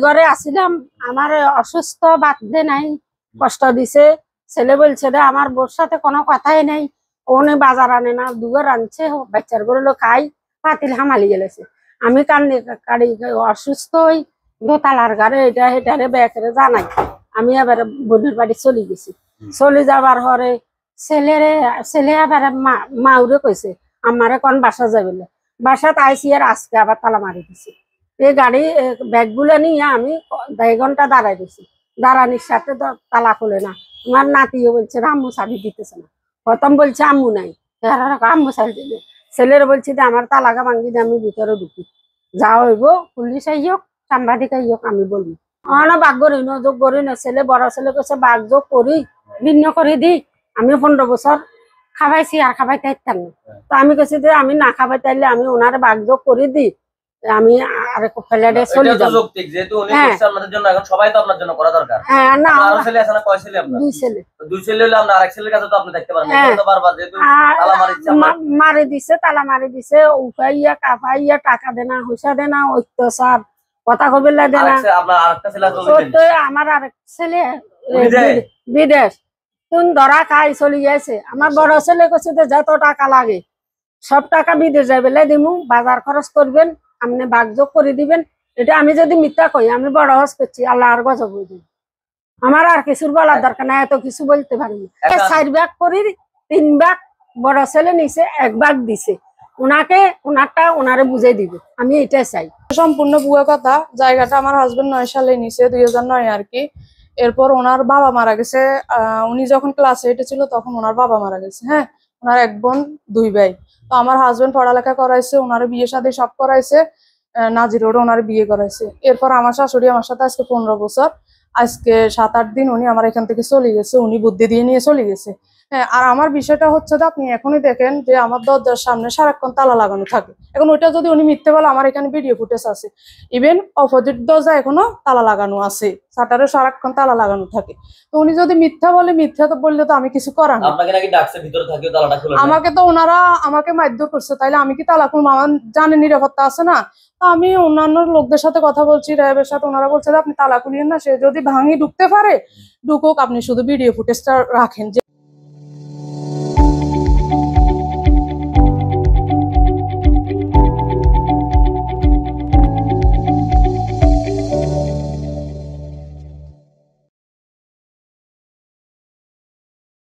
ঘরে আসিলাম, আমার অসুস্থ বাদে নাই, কষ্ট দিছে। ছেলে বলছে রে আমার বোর সাথে কোনো কথাই নাই, ওনে বাজার আনে না, দুগর আনছে, বাচ্চার গুলো খাই, পাতিল হামালি গেলেছে। আমি কান্দি কাড়ি অসুস্থ হই দোতালার ঘরে এটা হেটারে বেকারে জানাই। আমি এবার বোনের বাড়ি চলে গেছি। চলে যাবার পরে ছেলে আবার মাউরে কইছে আমারে কোন বাসা যাবে, বাসাত আইসি আর আজকে আবার তালা মারি দিছে। এই গাড়ি ব্যাগগুলো নিয়ে আমি 2 ঘন্টা দাঁড়াই দিছি, দাঁড়ানির সাথে তালা খুলে না। আমার নাতিও বলছে আম্মু চাবি দিতেছে না, প্রথম বলছে আম্মু নাই, আম্মু চাবি দিলে। ছেলের বলছি যে আমার তালাকা ভাঙ্গি দিয়ে আমি ভিতরে ঢুকি, যা হইব পুলিশ আইয়ক সাংবাদিক আইয়ক আমি বলবো। না বাঘ গড়ি যোগ করি না, ছেলে বড় ছেলে কেছে বাঘ যোগ করি ভিন্ন করে দিই। আমি 15 বছর খাবাইছি আর খাবাইতে পারতাম না, তো আমি কেছি যে আমি না খাবাইতে পারলে আমি ওনার বাঘ যোগ করে দিই, আমি আরেক ফ্ল্যাটে চলে যাব। যেহেতু উনি করছে আমাদের জন্য, এখন সবাই তো আপনার জন্য করা দরকার। হ্যাঁ না আরো ছেলে আছে না? কয় ছেলে আপনার? 2 ছেলে। 2 ছেলে হলে আমরা আরেক ছেলের কাছে তো আপনি দেখতে পারেন না, তো বারবার যেহেতু তালা মারিছে মারি দিছে, তালা মারি দিছে, উঠাইয়া কাফাইয়া টাকা দেনা পয়সা দেনা অত্যাচার কথা কবিলা দেনা। আপনার আরেকটা ছেলে আছে? আমার আরেক ছেলে বিদেশ কোন ধরা খাই চলে গেছে। আমার বড় ছেলে কাছে যত টাকা লাগে সব টাকা বিদেশ যাই বেলে দিমু, বাজার খরচ করবেন, আপনি বাগযোগ করে দিবেন। এটা আমি যদি মিথ্যা কই আমি বড় হজ করছি, আল্লাহ আর গজব হয়ে দিন। আমার আর কিছুর বলার দরকার নাই, এত কিছু বলতে পারিনি। 4 ভাগ করি, 3 ভাগ বড় ছেলে নিছে, 1 ভাগ দিছে ওনাকে, ওনারটা ওনারে বুঝে দিবে, আমি এটাই চাই। সম্পূর্ণ বুয়া কথা। জায়গাটা আমার হাজবেন্ড 9 সালে নিছে, 2009 আর কি। এরপর ওনার বাবা মারা গেছে, উনি যখন ক্লাস 8-এ ছিল তখন ওনার বাবা মারা গেছে। হ্যাঁ, ওনার 1 বোন 2 ভাই। তো আমার হাজবেন্ড পড়ালেখা করাইছে, ওনার বিয়ে শাদী সব করাইছে, নাজির রোডে ওনার বিয়ে করাইছে। এরপর আমার শাশুড়ি আমার সাথে আজকে 15 বছর, আজকে 7-8 দিন উনি আমার এখান থেকে চলে গেছে, উনি বুদ্ধি দিয়ে নিয়ে চলে গেছে। হ্যাঁ, আর আমার বিষয়টা হচ্ছে যে আপনি এখনই দেখেন যে আমার দরজার সামনে সারাক্ষণ তালা লাগানো থাকে। এখন ওইটা যদি উনি মিথ্যে বলে, আমার এখানে ভিডিও ফুটেজ আছে, ইভেন অপোজিট দরজা এখনো তালা লাগানো আছে, শাটারে সারাক্ষণ তালা লাগানো থাকে। তো উনি যদি মিথ্যা বলে, মিথ্যা তো বললে তো আমি কিছু করার না। আপনাকে নাকি ডাকছে ভিতরে থাকিও তালাটা খুলে, আমাকে তো ওনারা আমাকে মারধর করছে, তাইলে আমি কি তালা খুলবো? আমার জানে নিরাপত্তা আছে না। তো আমি অন্যান্য লোকদের সাথে কথা বলছি, র্যাবের সাথে, ওনারা বলছে যে আপনি তালা খুলিয়েন না, সে যদি ভাঙি ঢুকতে পারে ঢুকুক, আপনি শুধু ভিডিও ফুটেজটা রাখেন।